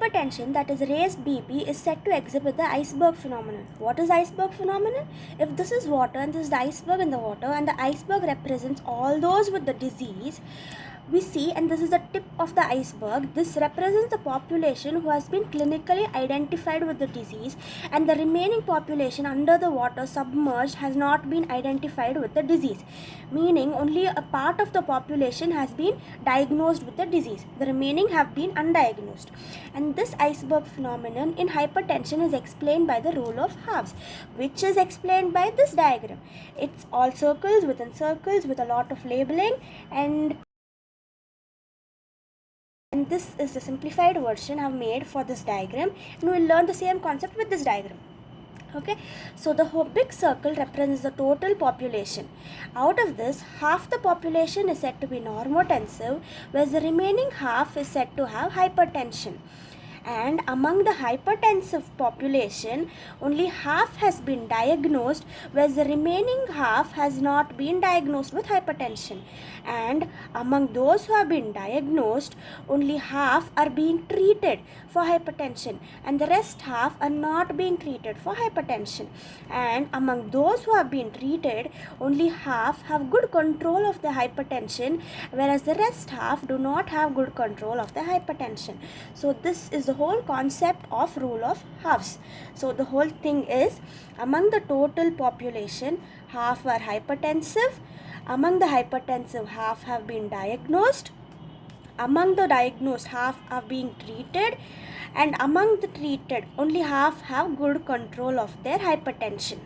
hypertension, that is raised BP, is said to exhibit the iceberg phenomenon. What is iceberg phenomenon? If this is water and this is the iceberg in the water, and the iceberg represents all those with the disease, we see, and this is the tip of the iceberg, this represents the population who has been clinically identified with the disease, and the remaining population under the water submerged has not been identified with the disease, meaning only a part of the population has been diagnosed with the disease, the remaining have been undiagnosed. And this iceberg phenomenon in hypertension is explained by the rule of halves, which is explained by this diagram. It's all circles within circles with a lot of labeling, and this is the simplified version I've made for this diagram, and we'll learn the same concept with this diagram. Okay, so the whole big circle represents the total population. Out of this, half the population is said to be normotensive, whereas the remaining half is said to have hypertension. And among the hypertensive population, only half has been diagnosed, whereas the remaining half has not been diagnosed with hypertension. And among those who have been diagnosed, only half are being treated for hypertension, and the rest half are not being treated for hypertension. And among those who have been treated, only half have good control of the hypertension, whereas the rest half do not have good control of the hypertension. So this is the whole concept of rule of halves. So the whole thing is, among the total population, half are hypertensive. Among the hypertensive, half have been diagnosed. Among the diagnosed, half are being treated, and among the treated, only half have good control of their hypertension.